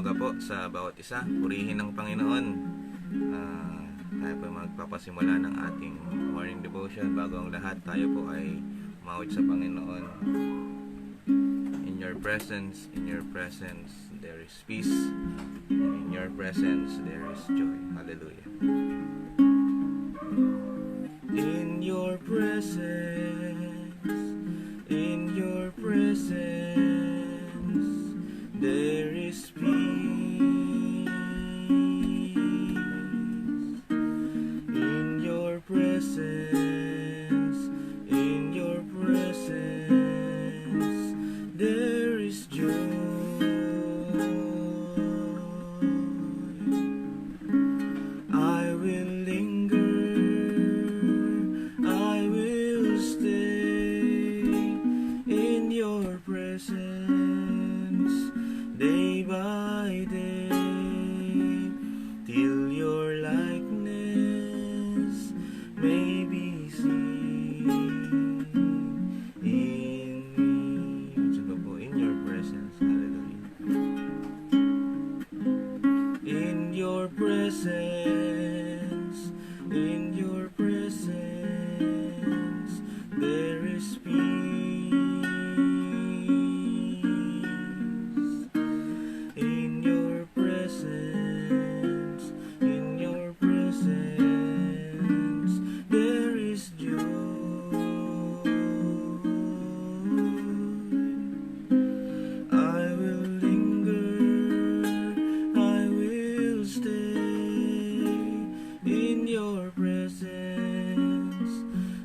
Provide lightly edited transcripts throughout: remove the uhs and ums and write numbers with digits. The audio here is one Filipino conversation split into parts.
umaga po sa bawat isa. Purihin ng Panginoon. Tayo po magpapasimula ng ating morning devotion. Bago ang lahat, tayo po ay umawit sa Panginoon. In your presence, there is peace. And in your presence, there is joy. Hallelujah. In your presence, there is peace. In your presence, there is joy. I will linger, I will stay in your presence day by day, till your likeness may be seen in me. In your presence, hallelujah. In your presence, there is peace. In your presence, there is joy. I will linger, I will stay in your presence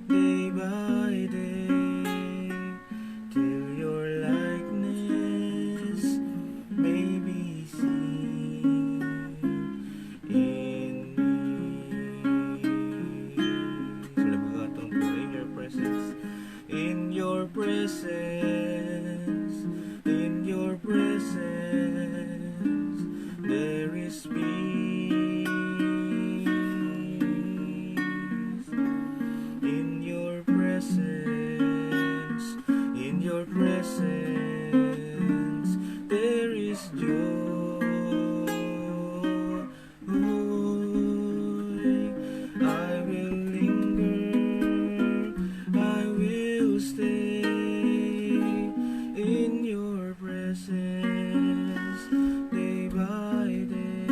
day by day, till your likeness may be seen in me. In your presence, in your presence, there is peace. In your presence, there is joy. I will linger, I will stay in your presence day by day,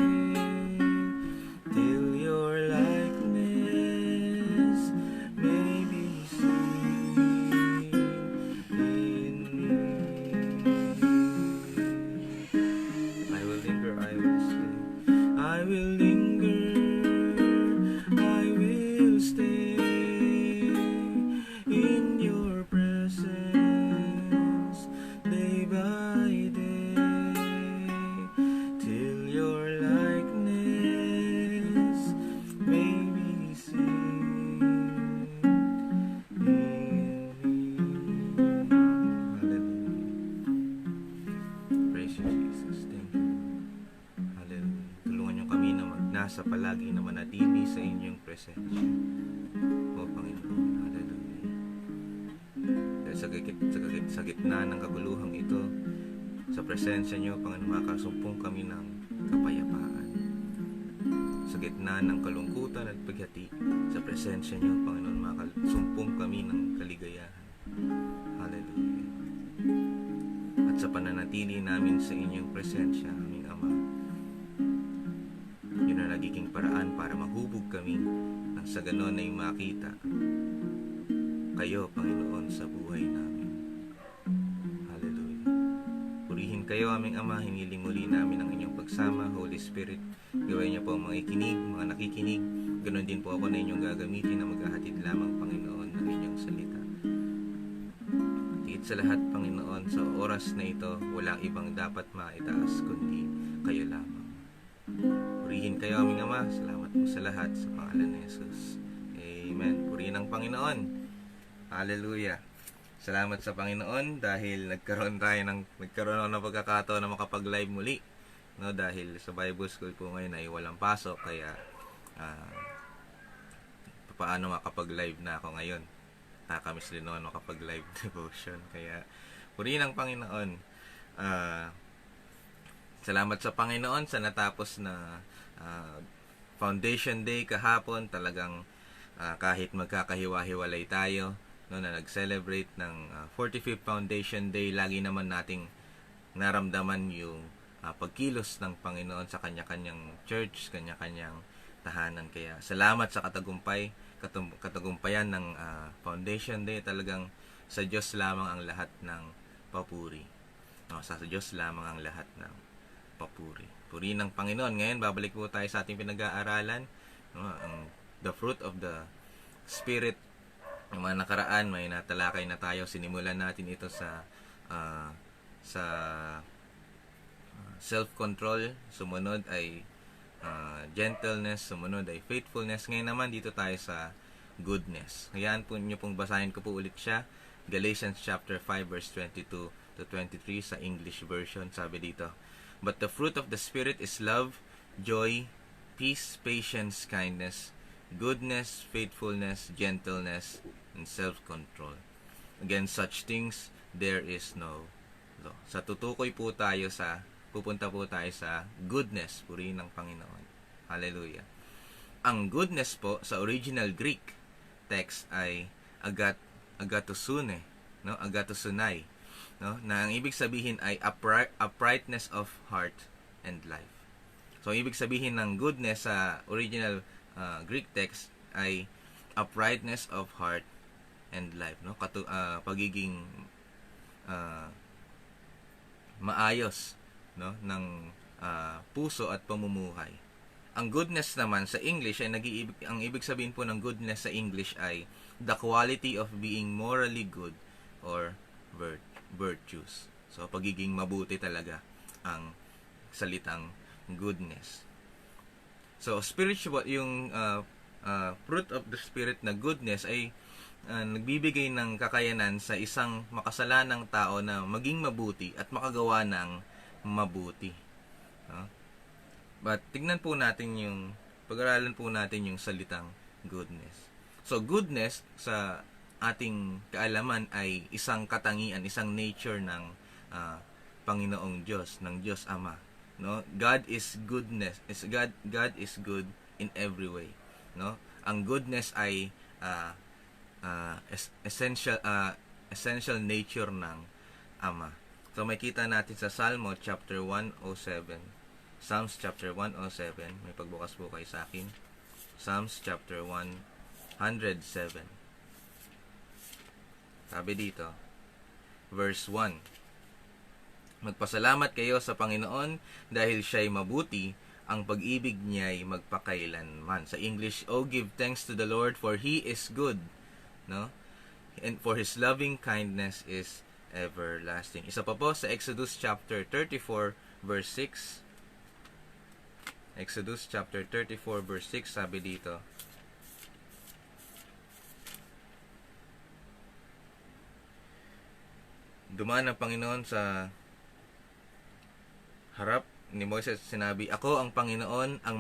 till your likeness may be seen in me. I will linger, I will stay. I will linger, I will stay in your presence day by day, till your likeness may be seen in me. Hallelujah. Praise you, Jesus. Thank you. Hallelujah. Tulungan niyo kami na magnasa palagi na manatili sa inyong presensya. O Panginoon. Hallelujah. Dahil sa gitna ng kaguluhang ito, sa presensya niyo, Panginoon, makasumpong kami ng kapayapaan. Sa gitna ng kalungkutan at paghati, sa presensya niyo, Panginoon, makasumpong kami ng kaligayahan. Hallelujah. At sa pananatili namin sa inyong presensya, aming Ama, yun ang nagiging paraan para mahubog kami nang sa ganon ay makita kayo, Panginoon, sa buhay namin. Hallelujah. Purihin kayo, aming Ama, hiniling muli namin ang inyong pagsama. Holy Spirit, gawin niyo po ang mga ikinig, mga nakikinig. Ganon din po ako na inyong gagamitin na maghahatid lamang, Panginoon, ng inyong salita. Higit sa lahat, Panginoon, sa oras na ito, walang ibang dapat maitaas kundi kayo lamang. Purihin kayo, aming Ama. Salamat po sa lahat sa pangalan ni Jesus. Amen. Purihin ang Panginoon. Hallelujah. Salamat sa Panginoon dahil nagkaroon ako ng pagkakataon na makapag-live muli. No, dahil sa Bible School po ngayon ay walang pasok, kaya paano makapag-live na ako ngayon. Nakakamiss din naman makapag-live devotion. Kaya purihin ang Panginoon. Salamat sa Panginoon sa natapos na Foundation Day kahapon. Talagang kahit magkakahiwa-hiwalay tayo, no, na nag-celebrate ng 45th Foundation Day, lagi naman nating naramdaman yung pagkilos ng Panginoon sa kanya-kanyang church, kanya-kanyang tahanan. Kaya salamat sa katagumpayan ng Foundation Day. Talagang sa Diyos lamang ang lahat ng papuri. No, sa Diyos lamang ang lahat ng papuri. Puri ng Panginoon. Ngayon, babalik po tayo sa ating pinag-aaralan. No, the fruit of the Spirit. Yung mga nakaraan, may natalakay na tayo. Sinimulan natin ito sa self-control. Sumunod ay gentleness. Sumunod ay faithfulness. Ngayon naman, dito tayo sa goodness. Hayaan po nyo pong basahin ko po ulit siya. Galatians chapter 5 verse 22 to 23 sa English version. Sabi dito, "But the fruit of the Spirit is love, joy, peace, patience, kindness, goodness, faithfulness, gentleness, and self-control. Against such things, there is no law." Sa tutukoy po tayo pupunta po tayo sa goodness, purihin ng Panginoon. Hallelujah. Ang goodness po sa original Greek text ay agatosune, no? Agatosunai, no? Na ang ibig sabihin ay uprightness of heart and life. So, ang ibig sabihin ng goodness sa original Greek text ay uprightness of heart and life, no? Pagiging maayos, no, ng puso at pamumuhay. Ang goodness naman sa English ay ang ibig sabihin po ng goodness sa English ay the quality of being morally good or virtues. So, pagiging mabuti talaga ang salitang goodness. So, spiritual, yung fruit of the Spirit na goodness ay nagbibigay ng kakayanan sa isang makasalanang tao na maging mabuti at makagawa ng mabuti. But tignan po natin pag-aralan po natin yung salitang goodness. So, goodness sa ating kaalaman ay isang katangian, isang nature ng Panginoong Diyos, ng Diyos Ama. No? God is good in every way. No? Ang goodness ay essential nature ng Ama. So, makita natin sa Psalmo chapter 107. Psalms chapter 107. May pagbukas po kayo sa akin. Psalms chapter 107. Sabi dito, verse 1. "Magpasalamat kayo sa Panginoon dahil siya'y mabuti, ang pag-ibig niya'y magpakailanman." Sa English, "Oh, give thanks to the Lord, for He is good." No? "And for His loving kindness is everlasting." Isa pa po sa Exodus chapter 34 verse 6. Exodus chapter 34 verse 6, sabi dito, dumaan ang Panginoon sa harap ni Moises, sinabi, "Ako ang Panginoon, ang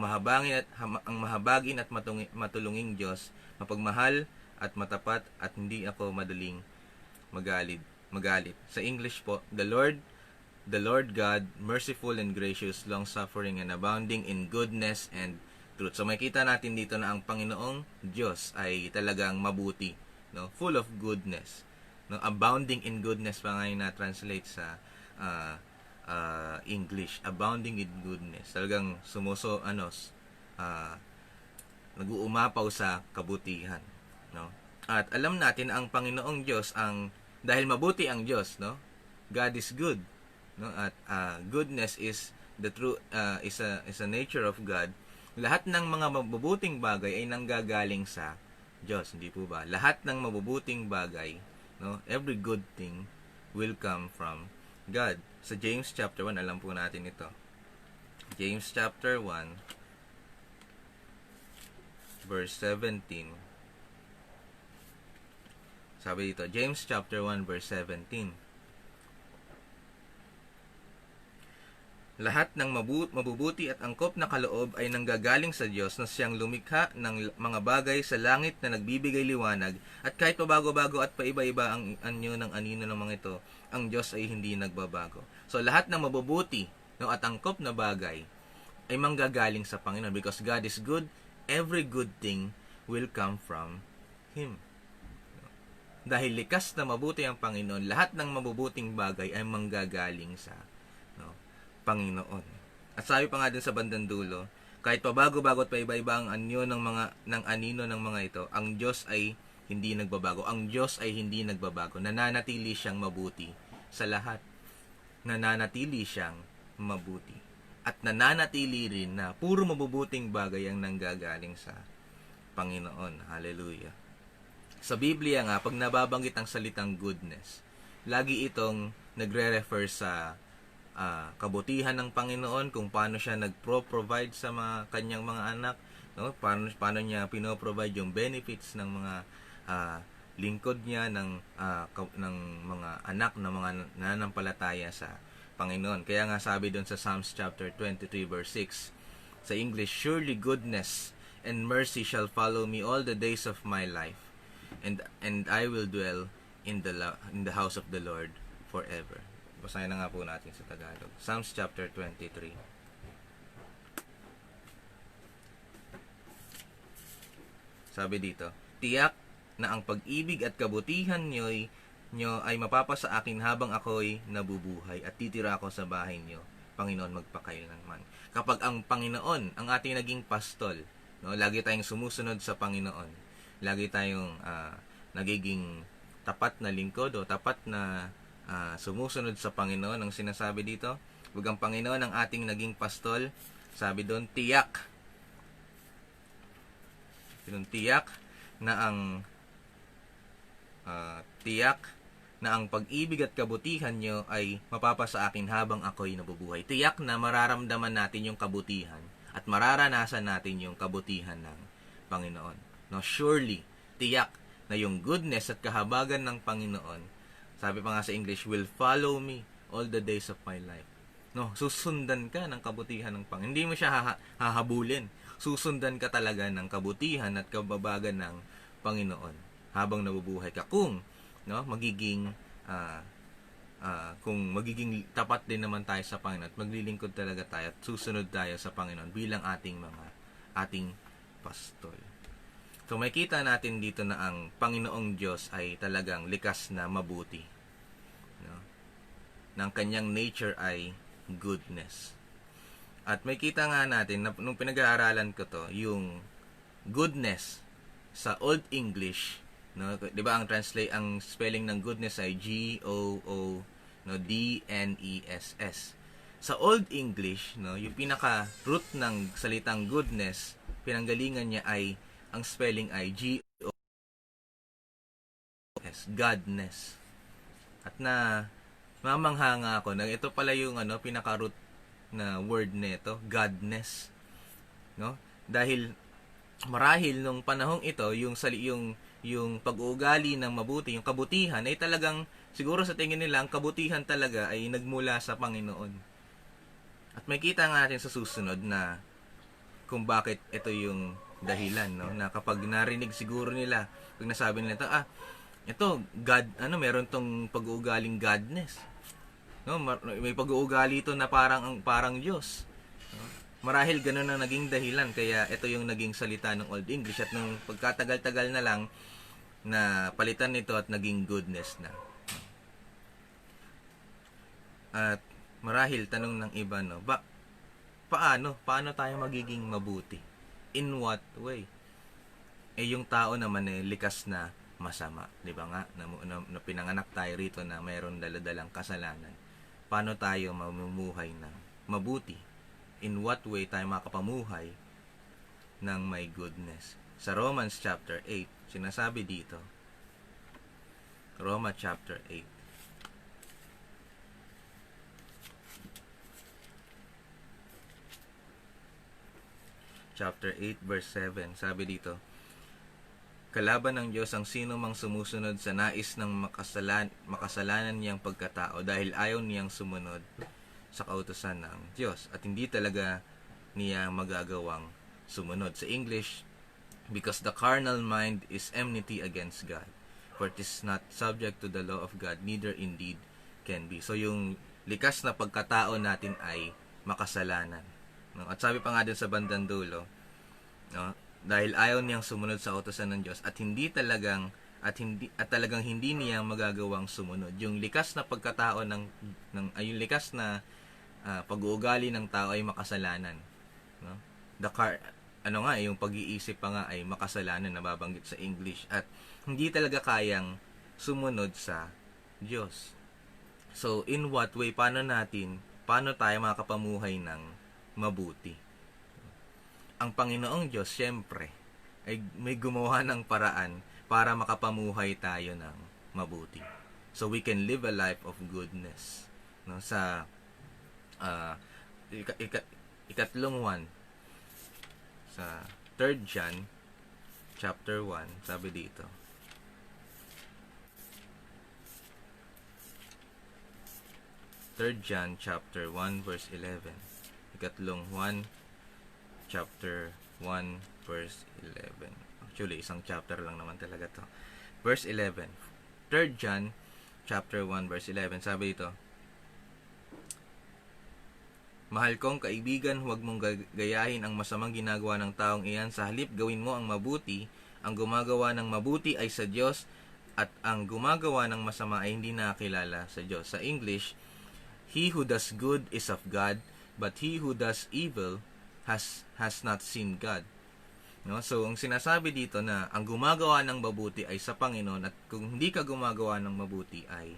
mahabagin at matulunging Diyos, mapagmahal at matapat, at hindi ako madaling magalit." Sa English po, The Lord God, merciful and gracious, long-suffering and abounding in goodness and truth. So makita natin dito na ang Panginoong Diyos ay talagang mabuti, no? Full of goodness, no? Abounding in goodness pa nga yung na-translate sa English. Abounding in goodness. Talagang nag-uumapaw sa kabutihan, no? At alam natin ang Panginoong Diyos dahil mabuti ang Diyos, no? God is good. No, at goodness is the true is a nature of God. Lahat ng mga mabubuting bagay ay nanggagaling sa Diyos, hindi po ba? Lahat ng mabubuting bagay, no, every good thing will come from God. Sa James chapter 1, alam po natin ito. James chapter 1 verse 17. Sabi dito, James chapter 1 verse 17. Lahat ng mabubuti at angkop na kaloob ay nanggagaling sa Diyos na siyang lumikha ng mga bagay sa langit na nagbibigay liwanag, at kahit pabago-bago at paiba-iba ang anyo ng anino ng mga ito, ang Diyos ay hindi nagbabago. So lahat ng mabubuti, No, at angkop na bagay ay manggagaling sa Panginoon, because God is good. Every good thing will come from Him. Dahil likas na mabuti ang Panginoon, lahat ng mabubuting bagay ay manggagaling sa Panginoon. At sabi pa nga din sa bandang dulo, kahit pabago-bago at paiba-iba ang anyo ng anino ng mga ito, ang Diyos ay hindi nagbabago. Ang Diyos ay hindi nagbabago. Nananatili siyang mabuti sa lahat. Nananatili siyang mabuti. At nananatili rin na puro mabubuting bagay ang nanggagaling sa Panginoon. Hallelujah. Sa Biblia nga, pag nababanggit ang salitang goodness, lagi itong nagre-refer sa kabutihan ng Panginoon, kung paano siya nagpro-provide sa kanyang mga anak, no? Paano niya pino-provide yung benefits ng mga lingkod niya, ng mga anak na mga nananampalataya sa Panginoon. Kaya nga sabi doon sa Psalms chapter 23 verse 6 sa English, "Surely goodness and mercy shall follow me all the days of my life, and I will dwell in the house of the Lord forever." Basahin na nga po natin sa Tagalog. Psalms chapter 23. Sabi dito, "Tiyak na ang pag-ibig at kabutihan nyo ay mapapasa akin habang ako'y nabubuhay, at titira ako sa bahay nyo, Panginoon, magpakailanman." Kapag ang Panginoon ang ating naging pastol, no, lagi tayong sumusunod sa Panginoon, lagi tayong nagiging tapat na lingkod o tapat na sumusunod sa Panginoon. Ang sinasabi dito, pag ang Panginoon ang ating naging pastol, sabi doon, tiyak na ang pag-ibig at kabutihan nyo ay mapapasa akin habang ako'y nabubuhay. Tiyak na mararamdaman natin yung kabutihan at mararanasan natin yung kabutihan ng Panginoon. No, surely, tiyak na yung goodness at kahabagan ng Panginoon, sabi pa nga sa English, will follow me all the days of my life. No, susundan ka ng kabutihan ng Panginoon. Hindi mo siya hahabulin. Susundan ka talaga ng kabutihan at kababagan ng Panginoon habang nabubuhay ka. Kung magiging tapat din naman tayo sa Panginoon at maglilingkod talaga tayo at susunod tayo sa Panginoon bilang ating pastol. So, makita natin dito na ang Panginoong Diyos ay talagang likas na mabuti. No? Ng kanyang nature ay goodness. At makita nga natin, na, nung pinag-aaralan ko to, yung goodness sa Old English, no? Di ba ang spelling ng goodness ay G-O-O, no? D-N-E-S-S. Sa Old English, no, yung pinaka-root ng salitang goodness, pinanggalingan niya ay ang spelling ay G-O-S, godness. At mamangha nga ako na ito pala yung pinaka-root na word nito, godness. No? Dahil marahil nung panahong ito, yung pag-uugali ng mabuti, yung kabutihan ay talagang siguro sa tingin nila ang kabutihan talaga ay nagmula sa Panginoon. At makita nga natin sa susunod na kung bakit ito yung dahilan, no, na kapag narinig siguro nila, pag nasabi nila ito God, meron tong pag-uugaling godness, no, may pag-uugali ito na parang Diyos, no? Marahil ganun ang naging dahilan kaya ito yung naging salita ng Old English, at nung pagkatagal-tagal na lang na palitan nito at naging goodness na. At marahil tanong ng iba, no, paano tayo magiging mabuti? In what way? Yung tao naman likas na masama, di ba nga? Na pinanganak tayo rito na mayroon daladalang kasalanan. Paano tayo mamumuhay ng mabuti? In what way tayo makapamuhay ng may goodness? Sa Romans chapter 8, sinasabi dito, Roma chapter 8, chapter 8 verse 7, sabi dito, "Kalaban ng Diyos ang sino mang sumusunod sa nais ng makasalanan niyang pagkatao, dahil ayaw niyang sumunod sa kautusan ng Diyos, at hindi talaga niya magagawang sumunod." Sa English, "Because the carnal mind is enmity against God, for it is not subject to the law of God, neither indeed can be." So yung likas na pagkatao natin ay makasalanan. No? At sabi pa nga din sa bandang dulo, no? Dahil ayaw niyang sumunod sa utusan ng Diyos at talagang hindi niya magagawang sumunod. Yung likas na pagkatao yung likas na pag-uugali ng tao ay makasalanan, no? Yung pag-iisip pa nga ay makasalanan, nababanggit sa English, at hindi talaga kayang sumunod sa Diyos. So, in what way, paano tayo makapamuhay ng mabuti? Ang Panginoong Diyos, syempre, ay may gumawa ng paraan para makapamuhay tayo ng mabuti. So, we can live a life of goodness. No? Sa ikatlong 1, sa 3 John, chapter 1, sabi dito, John chapter 1 verse 11. Ikatlong 1 chapter 1 verse 11. Actually, isang chapter lang naman talaga to. Verse 11. 3 John chapter 1 verse 11. Sabi ito, Mahal kong kaibigan, huwag mong gayahin ang masamang ginagawa ng taong iyan. Sa halip, gawin mo ang mabuti. Ang gumagawa ng mabuti ay sa Diyos, at ang gumagawa ng masama ay hindi nakakilala sa Diyos. Sa English, He who does good is of God, but he who does evil has not seen God. No? So, ang sinasabi dito na ang gumagawa ng mabuti ay sa Panginoon, at kung hindi ka gumagawa ng mabuti ay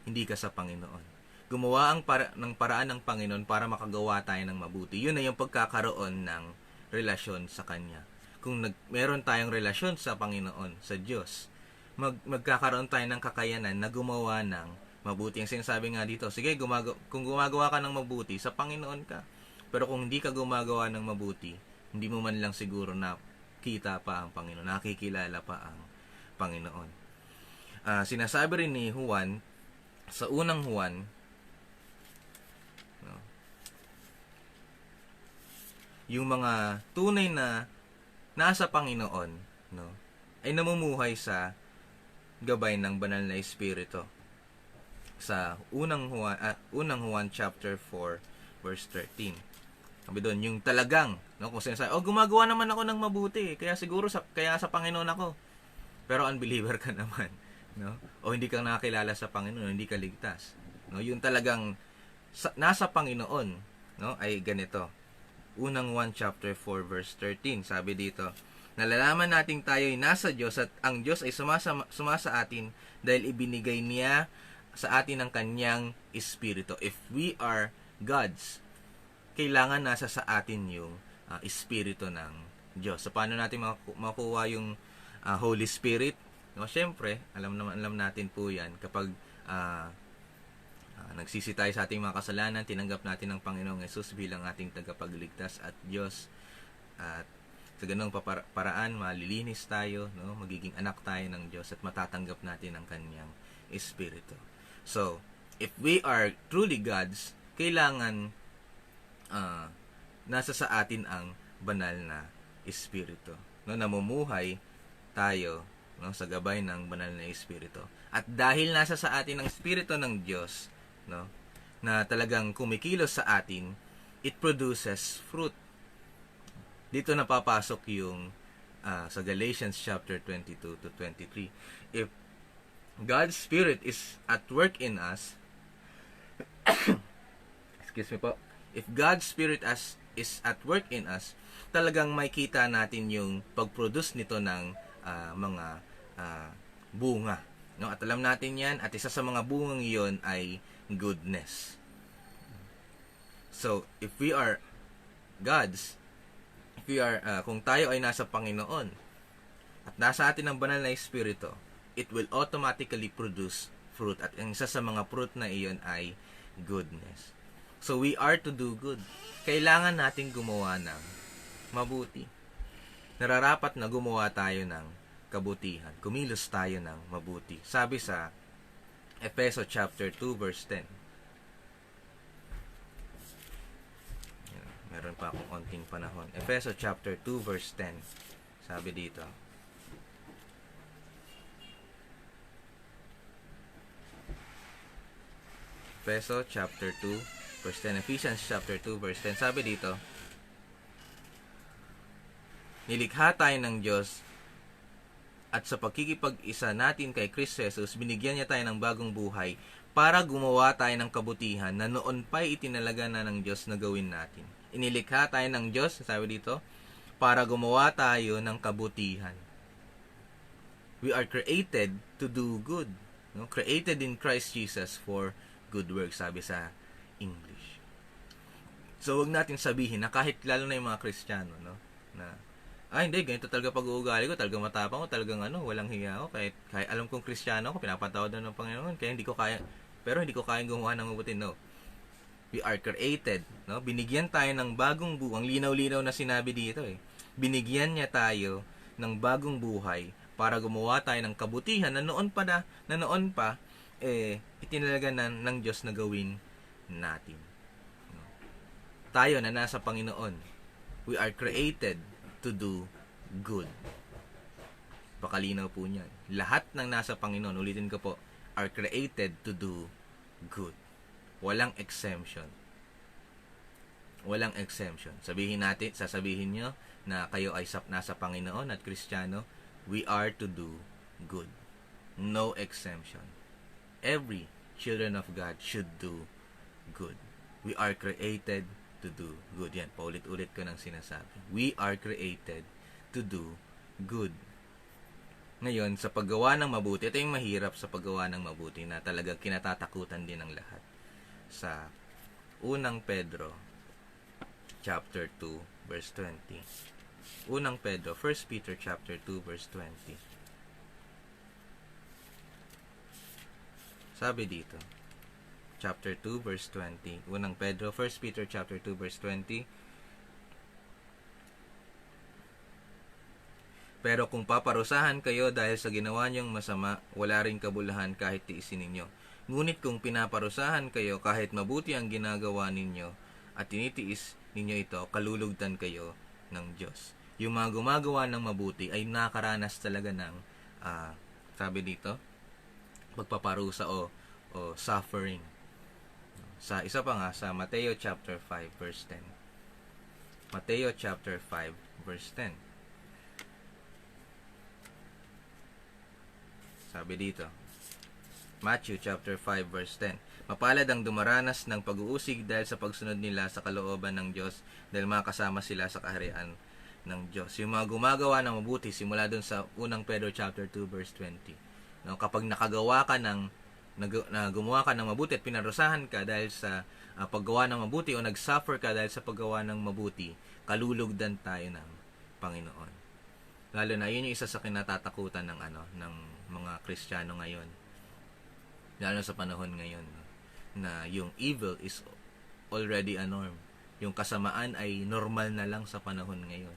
hindi ka sa Panginoon. Gumawa ng paraan ng Panginoon para makagawa tayo ng mabuti. Yun ay yung pagkakaroon ng relasyon sa Kanya. Kung meron tayong relasyon sa Panginoon, sa Diyos, magkakaroon tayo ng kakayanan na gumawa ng mabuti. Ang sinasabi nga dito, sige, kung gumagawa ka ng mabuti, sa Panginoon ka. Pero kung hindi ka gumagawa ng mabuti, hindi mo man lang siguro nakita pa ang Panginoon, nakikilala pa ang Panginoon. Sinasabi rin ni Juan, sa unang Juan, no, yung mga tunay na nasa Panginoon, no, ay namumuhay sa gabay ng banal na Espiritu. Sa unang Juan chapter 4 verse 13. Sabi doon, yung talagang, no, kung sinasabi, gumagawa naman ako ng mabuti, kaya siguro kaya sa Panginoon ako. Pero unbeliever ka naman, no? O hindi ka nakakilala sa Panginoon, hindi ka ligtas. No, yung talagang nasa Panginoon, no, ay ganito. Unang 1 chapter 4 verse 13, sabi dito, nalalaman nating tayo ay nasa Diyos at ang Diyos ay sumasa atin dahil ibinigay niya sa atin ang kanyang Espiritu. If we are God's, kailangan nasa sa atin yung Espiritu ng Diyos. So, paano natin makuha yung Holy Spirit? No, syempre, alam natin po yan kapag nagsisi tayo sa ating mga kasalanan, tinanggap natin ang Panginoong Yesus bilang ating tagapagligtas at Diyos, at sa ganung paraan malilinis tayo, no? Magiging anak tayo ng Diyos at matatanggap natin ang kanyang Espiritu. So, if we are truly God's, kailangan nasa sa atin ang banal na Espiritu, no? Namumuhay tayo, no, sa gabay ng banal na Espiritu. At dahil nasa sa atin ang Espiritu ng Diyos, no, na talagang kumikilos sa atin, it produces fruit. Dito napapasok yung sa Galatians chapter 22 to 23. If God's Spirit is at work in us, excuse me po, if God's Spirit is at work in us, talagang makita natin yung pag-produce nito ng mga bunga. No? At alam natin yan, at isa sa mga bungang iyon ay goodness. So, if we are God's, kung tayo ay nasa Panginoon, at nasa atin ang banal na Espiritu, it will automatically produce fruit. At ang isa sa mga fruit na iyon ay goodness. So, we are to do good. Kailangan natin gumawa ng mabuti. Nararapat na gumawa tayo ng kabutihan. Kumilos tayo ng mabuti. Sabi sa Efeso chapter 2 verse 10. Meron pa akong konting panahon. Efeso chapter 2 verse 10. Sabi dito, Efeso chapter 2 verse 10. Ephesians chapter 2, verse 10. Sabi dito, nilikha tayo ng Diyos at sa pagkikipag-isa natin kay Kristo Jesus, binigyan niya tayo ng bagong buhay para gumawa tayo ng kabutihan na noon pa'y itinalaga na ng Diyos na gawin natin. Inilikha tayo ng Diyos, sabi dito, para gumawa tayo ng kabutihan. We are created to do good. No? Created in Christ Jesus for good works, sabi sa English. So, wag natin sabihin na kahit lalo na yung mga Kristiyano, no? Na, hindi, ganito talaga pag-uugali ko, talaga matapang ko, talagang walang hiya ako. Kahit alam kong Kristiyano ako, pinapatawad na ng Panginoon, kaya hindi ko kaya, pero hindi ko kayang gumawa ng mabuti. No. We are created, no? Binigyan tayo ng bagong buhay. Ang linaw-linaw na sinabi dito Binigyan niya tayo ng bagong buhay para gumawa tayo ng kabutihan na noon pa itinalaga ng Diyos na gawin natin. No? Tayo na nasa Panginoon, we are created to do good. Pakalinaw po niyan. Lahat ng nasa Panginoon, ulitin ko po, are created to do good. Walang exemption. Walang exemption. Sasabihin nyo na kayo ay nasa Panginoon at Kristiyano, we are to do good. No exemption. Every children of God should do good. We are created to do good. Yan, paulit-ulit ko nang sinasabi. We are created to do good. Ngayon, sa paggawa ng mabuti, ito yung mahirap sa paggawa ng mabuti na talaga kinatatakutan din ng lahat. Sa unang Pedro chapter 2 verse 20. Unang Pedro, 1 Peter chapter 2 verse 20. Sabi dito, chapter 2 verse 20. Unang Pedro, 1 Peter chapter 2 verse 20. Pero kung paparusahan kayo dahil sa ginawa niyong masama, wala ring kabulahan kahit tiisin ninyo. Ngunit kung pinaparusahan kayo kahit mabuti ang ginagawa ninyo at tinitiis ninyo ito, kalulugdan kayo ng Diyos. Yung mga gumagawa ng mabuti ay nakaranas talaga ng sabi dito, pagpaparusa o suffering. Sa isa pa nga, sa Mateo chapter 5 verse 10. Mateo chapter 5 verse 10. Sabi dito, Matthew chapter 5 verse 10. Mapalad ang dumaranas ng pag-uusig dahil sa pagsunod nila sa kalooban ng Diyos, dahil makasama sila sa kaharian ng Diyos. Yung mga gumagawa ng mabuti, simula dun sa unang Pedro chapter 2 verse 20. No, kapag gumawa ka ng mabuti at pinarusahan ka dahil sa paggawa ng mabuti o nag-suffer ka dahil sa paggawa ng mabuti, kalulugdan tayo ng Panginoon. Lalo na yun yung isa sa kinatatakutan ng mga Kristiyano ngayon. Lalo sa panahon ngayon, na yung evil is already a norm. Yung kasamaan ay normal na lang sa panahon ngayon.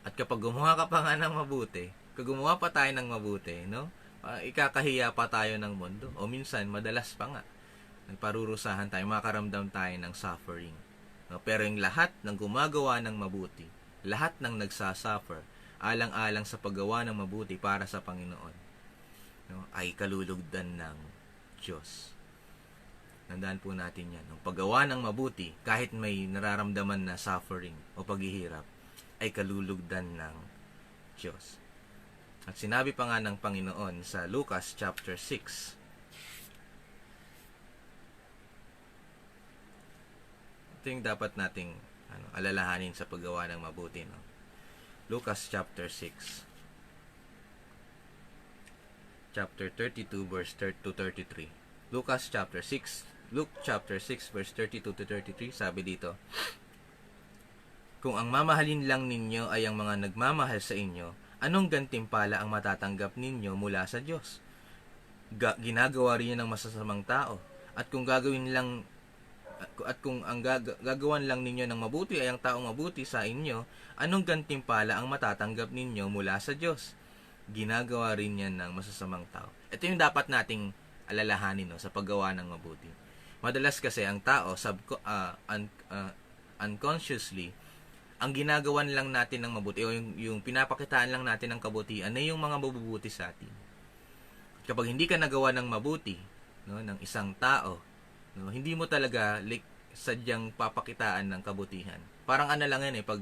At kapag gumawa ka pa nga ng mabuti, kapag gumawa pa tayo ng mabuti, no? Ikakahiya pa tayo ng mundo. O minsan, madalas pa nga, nagparurusahan tayo, makaramdam tayo ng suffering. No? Pero yung lahat ng gumagawa ng mabuti, lahat ng nagsasuffer, alang-alang sa paggawa ng mabuti para sa Panginoon, no? Ay kalulugdan ng Diyos. Tandaan po natin yan. Ang paggawa ng mabuti, kahit may nararamdaman na suffering o paghihirap, ay kalulugdan ng Diyos. At sinabi pa nga ng Panginoon sa Lucas chapter 6. Ito yung dapat nating alalahanin sa paggawa ng mabuti. No? Lucas chapter 6. Chapter 32 verse 30 to 33. Luke chapter 6 verse 32 to 33, sabi dito, kung ang mamahalin lang ninyo ay ang mga nagmamahal sa inyo, anong gantimpala ang matatanggap ninyo mula sa Diyos? Ginagawa rin ng masasamang tao. At kung gagawan lang ninyo ng mabuti ay ang taong mabuti sa inyo, anong gantimpala ang matatanggap ninyo mula sa Diyos? Ginagawa rin yan ng masasamang tao. Ito yung dapat nating alalahanin sa paggawa ng mabuti. Madalas kasi ang tao unconsciously, ang ginagawan lang natin ng mabuti o yung pinapakitaan lang natin ng kabutihan ay yung mga mabubuti sa atin. Kapag hindi ka nagawa ng mabuti, no, ng isang tao, no, hindi mo talaga sadyang papakitaan ng kabutihan. Parang ano lang yan pag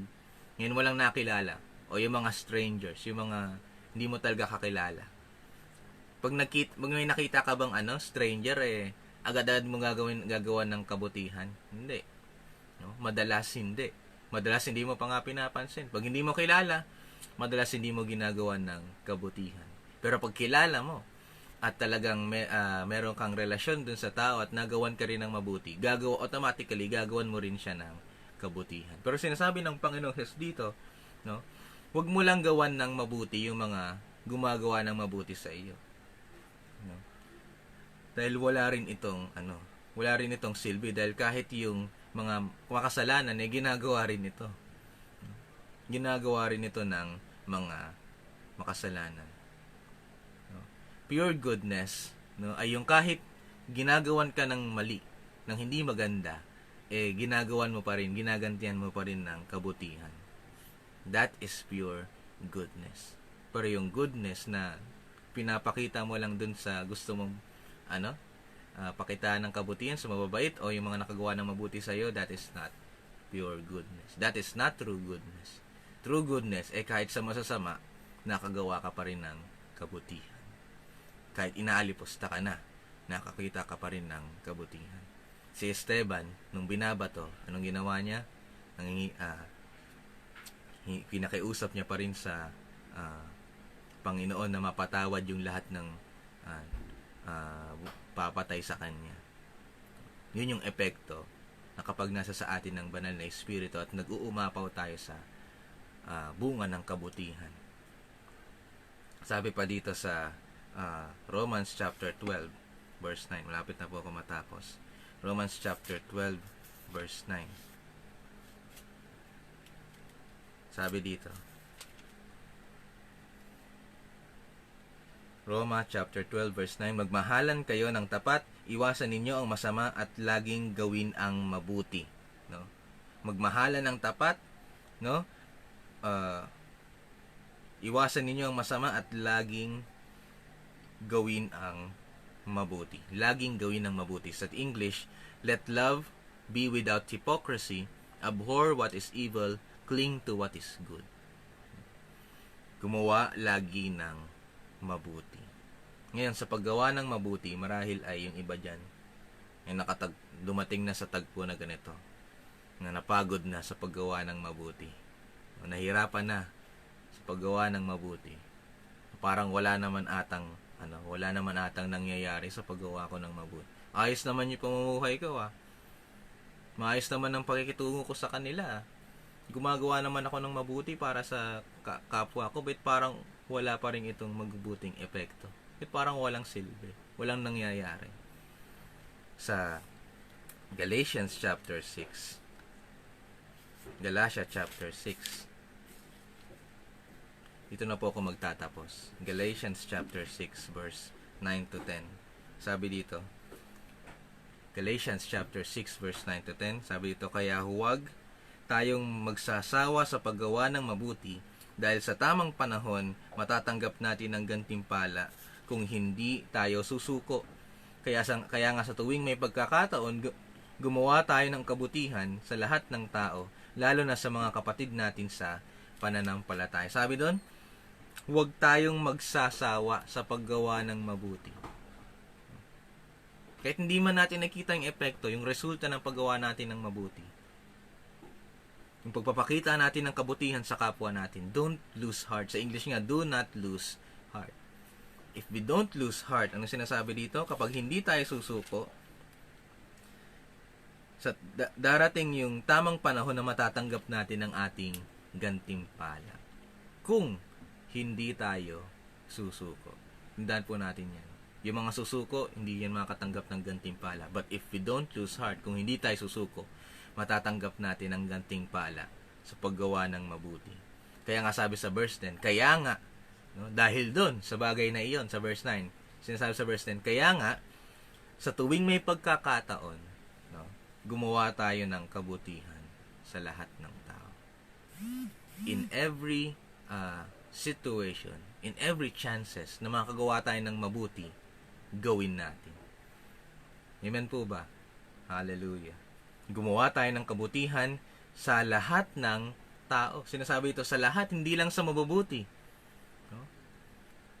ngayon mo lang nakilala, o yung mga strangers, yung mga hindi mo talaga kakilala. Pag may nakita ka bang stranger, agad-agad mo gagawan ng kabutihan? Hindi. No? Madalas hindi. Madalas hindi mo pa nga pinapansin. Pag hindi mo kilala, madalas hindi mo ginagawa ng kabutihan. Pero pag kilala mo, at talagang meron kang relasyon dun sa tao at nagawan ka rin ng mabuti, automatically gagawan mo rin siya ng kabutihan. Pero sinasabi ng Panginoong Jesus dito, no, huwag mo lang gawan ng mabuti yung mga gumagawa ng mabuti sa iyo. No? Dahil wala rin itong silbi, dahil kahit yung mga makasalanan ginagawa rin ito. Ginagawa rin ito ng mga makasalanan. Pure goodness, no, ay yung kahit ginagawan ka ng mali, ng hindi maganda, ginagawan mo pa rin, ginagantihan mo pa rin ng kabutihan. That is pure goodness. Pero yung goodness na pinapakita mo lang dun sa gusto mong pakitaan ng kabutihan sa mababait o yung mga nakagawa ng mabuti sa iyo, that is not pure goodness. That is not true goodness. True goodness, kahit sa masasama, nakagawa ka pa rin ng kabutihan. Kahit inaalipusta ka na, nakakita ka pa rin ng kabutihan. Si Esteban, nung binabato, anong ginawa niya? Pinakiusap niya pa rin sa Panginoon na mapatawad yung lahat ng papatay sa kanya. Yun yung epekto na kapag nasa sa atin ng banal na Espiritu at nag-uumapaw tayo sa bunga ng kabutihan. Sabi pa dito sa Romans chapter 12 verse 9. Malapit na po ako matapos. Romans chapter 12 verse 9. Sabi dito. Roma chapter 12 verse 9. Magmahalan kayo ng tapat, iwasan ninyo ang masama at laging gawin ang mabuti. No? Magmahalan ng tapat, no? Iwasan ninyo ang masama at laging gawin ang mabuti. Laging gawin ang mabuti. Sa English, let love be without hypocrisy, abhor what is evil, cling to what is good. Gumawa lagi ng mabuti. Ngayon, sa paggawa ng mabuti, marahil ay yung iba dyan, yung dumating na sa tagpo na ganito, na napagod na sa paggawa ng mabuti, o nahirapan na sa paggawa ng mabuti, parang wala naman atang nangyayari sa paggawa ko ng mabuti. Ayos naman yung pamumuhay ko, maayos naman ang pakikitungo ko sa kanila. Gumagawa naman ako ng mabuti para sa kapwa ko, but parang wala pa rin itong magbubuting epekto. Parang walang silbi, walang nangyayari. Sa Galatians chapter 6, Galatia chapter 6, dito na po ako magtatapos. Galatians chapter 6 verse 9 to 10. Sabi dito, Galatians chapter 6 verse 9 to 10, sabi dito, kaya huwag tayong magsasawa sa paggawa ng mabuti, dahil sa tamang panahon matatanggap natin ang gantimpala kung hindi tayo susuko. Kaya nga sa tuwing may pagkakataon, gumawa tayo ng kabutihan sa lahat ng tao, lalo na sa mga kapatid natin sa pananampalataya. Sabi doon, huwag tayong magsasawa sa paggawa ng mabuti. Kahit hindi man natin nakita yung epekto, yung resulta ng paggawa natin ng mabuti, yung pagpapakita natin ng kabutihan sa kapwa natin, don't lose heart. Sa English nga, do not lose heart. If we don't lose heart, ano sinasabi dito? Kapag hindi tayo susuko, darating yung tamang panahon na matatanggap natin ang ating gantimpala. Kung hindi tayo susuko. Tandaan po natin yan. Yung mga susuko, hindi yan makatanggap ng gantimpala. But if we don't lose heart, kung hindi tayo susuko, matatanggap natin ang gantimpala sa paggawa ng mabuti. Kaya nga sabi sa verse 10, kaya nga, no, dahil doon, sa bagay na iyon, sa verse 9, sinasabi sa verse 10, kaya nga, sa tuwing may pagkakataon, no, gumawa tayo ng kabutihan sa lahat ng tao. In every situation, in every chances na makagawa tayo ng mabuti, gawin natin. Amen po ba? Hallelujah. Gumawa tayo ng kabutihan sa lahat ng tao. Sinasabi ito sa lahat, hindi lang sa mabubuti. No?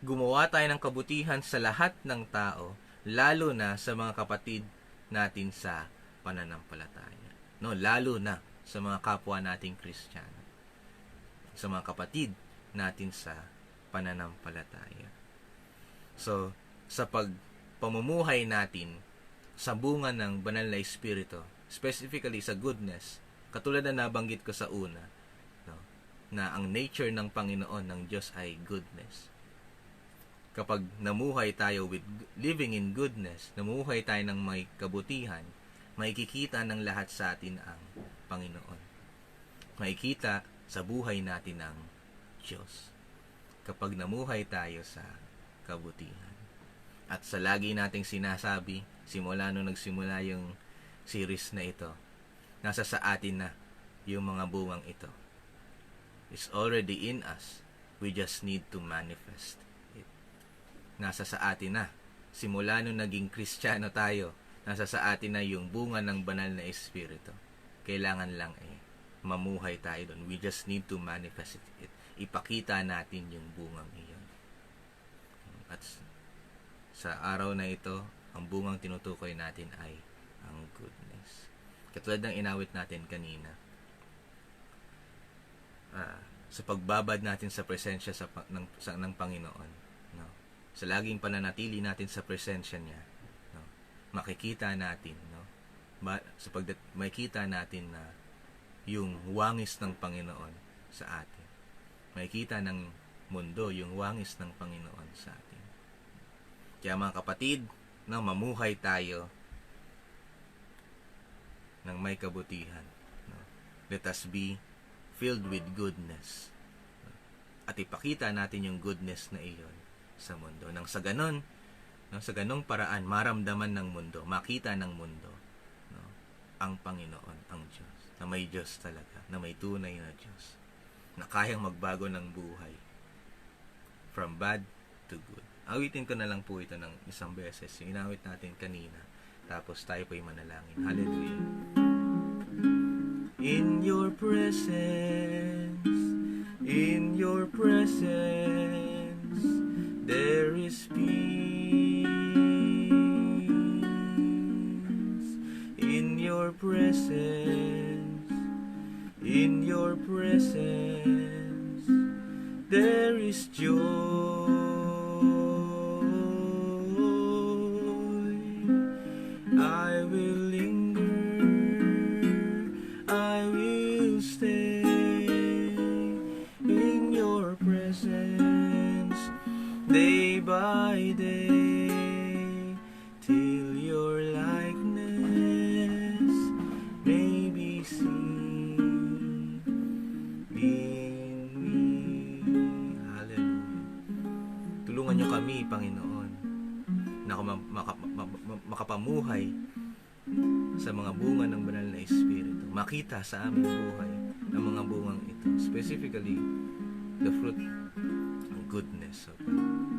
Gumawa tayo ng kabutihan sa lahat ng tao, lalo na sa mga kapatid natin sa pananampalataya. No, lalo na sa mga kapwa nating Kristiyano. Sa mga kapatid natin sa pananampalataya. So, sa pamumuhay natin sa bunga ng banal na Espiritu, specifically sa goodness, katulad na nabanggit ko sa una, no, na ang nature ng Panginoon, ng Diyos ay goodness. Kapag namuhay tayo with living in goodness, namuhay tayo ng may kabutihan, makikita ng lahat sa atin ang Panginoon. Makikita sa buhay natin ang Diyos. Kapag namuhay tayo sa kabutihan. At sa lagi nating sinasabi, simula nung nagsimula yung series na ito, nasa sa atin na yung mga bungang ito. It's already in us. We just need to manifest it. Nasa sa atin na. Simula nung naging Kristiyano tayo, nasa sa atin na yung bunga ng banal na Espiritu. Kailangan lang mamuhay tayo doon. We just need to manifest it. Ipakita natin yung bungang iyon. At sa araw na ito, ang bungang tinutukoy natin ay ang goodness. Katulad ng inawit natin kanina, sa pagbabad natin sa presensya ng Panginoon, no? Sa laging pananatili natin sa presensya niya, no? Makikita natin, no? Makikita natin na yung wangis ng Panginoon sa atin. Makikita ng mundo yung wangis ng Panginoon sa atin. Kaya mga kapatid, na mamuhay tayo ng may kabutihan. No? Let us be filled with goodness. No? At ipakita natin yung goodness na iyon sa mundo. Nang sa ganon, no, sa ganong paraan, maramdaman ng mundo, makita ng mundo, no, ang Panginoon, ang Diyos. Na may Diyos talaga, na may tunay na Diyos. Na kayang magbago ng buhay. From bad to good. Awitin ko na lang po ito ng isang beses. Yung inawit natin kanina. Tapos tayo po'y manalangin. Hallelujah. In your presence, there is peace. In your presence, there is joy. I will linger, I will stay in your presence day by day till your likeness may be seen in me. Hallelujah. Tulungan niyo kami, Panginoon, na makapamuhay sa mga bunga ng banal na Espiritu. Makita sa aming buhay ang mga bungang ito. Specifically, the fruit of goodness of God.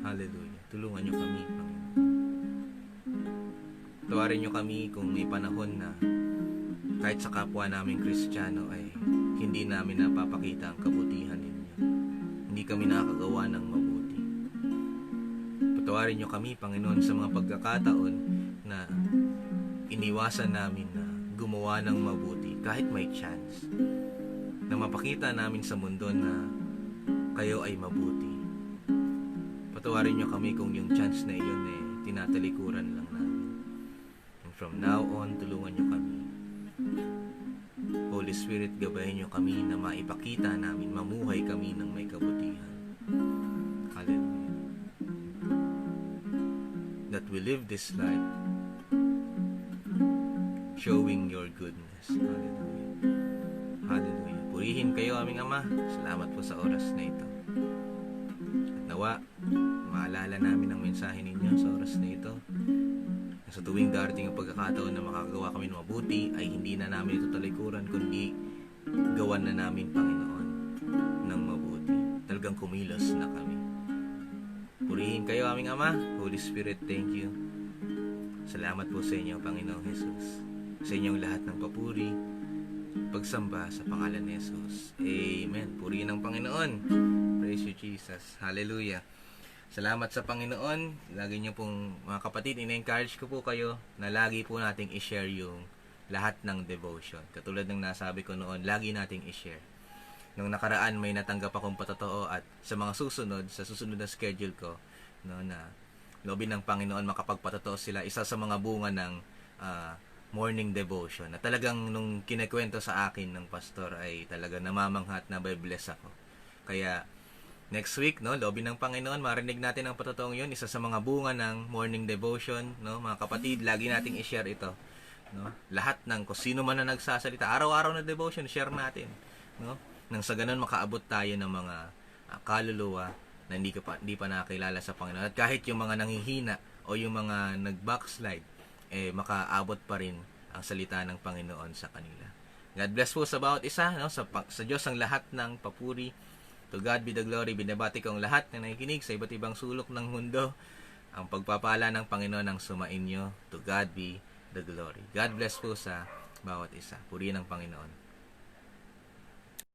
Hallelujah. Tulungan niyo kami, Panginoon. Tawarin niyo kami kung may panahon na kahit sa kapwa naming Kristiyano ay hindi namin napapakita ang kabutihan ninyo. Hindi kami nakakagawa ng mabuti. Patawarin niyo kami, Panginoon, sa mga pagkakataon na iniwasan namin na gumawa ng mabuti kahit may chance. Na mapakita namin sa mundo na kayo ay mabuti. Patawarin niyo kami kung yung chance na iyon tinatalikuran lang namin. And from now on, tulungan niyo kami. Holy Spirit, gabayan niyo kami na maipakita namin, mamuhay kami ng may kabutihan. Hallelujah. That we live this life showing your goodness. Hallelujah. Hallelujah. Purihin kayo, aming Ama. Salamat po sa oras na ito. At nawa, maalala namin ang mensahe ninyo sa oras na ito. Sa tuwing darating ang pagkakataon na makakagawa kami ng mabuti, ay hindi na namin ito talikuran, kundi gawan na namin, Panginoon, ng mabuti. Talagang kumilos na kami. Purihin kayo, aming Ama. Holy Spirit, thank you Salamat po sa inyo, Panginoong Jesus. Sa inyong lahat ng papuri, pagsamba sa pangalan ni Jesus. Amen. Purihin ang Panginoon. Praise you, Jesus. Hallelujah. Salamat sa Panginoon. Lagi niyo pong, mga kapatid, ina-encourage ko po kayo na lagi po nating i-share yung lahat ng devotion. Katulad ng nasabi ko noon, lagi nating i-share. Nung nakaraan, may natanggap akong patotoo at sa mga susunod, sa susunod na schedule ko, no, na loobin ng Panginoon makapagpatotoo sila. Isa sa mga bunga ng morning devotion na talagang nung kinekwento sa akin ng pastor ay talaga namamangha at nabibless ako. Kaya next week, no, loobin ng Panginoon, marinig natin ang patotoong yun. Isa sa mga bunga ng morning devotion, no, mga kapatid, lagi nating i-share ito. No? Lahat ng kung sino man na nagsasalita, araw-araw na devotion, share natin. No? Nang sa ganun makaabot tayo ng mga kaluluwa na hindi pa nakakilala sa Panginoon. At kahit yung mga nanghihina o yung mga nag-backslide, makaabot pa rin ang salita ng Panginoon sa kanila. God bless po sa bawat isa, no? Sa Diyos ang lahat ng papuri. To God be the glory. Binabati ko ang lahat na nakikinig sa iba't ibang sulok ng mundo. Ang pagpapala ng Panginoon ang sumainyo. To God be the glory. God bless po sa bawat isa. Purihin ang Panginoon.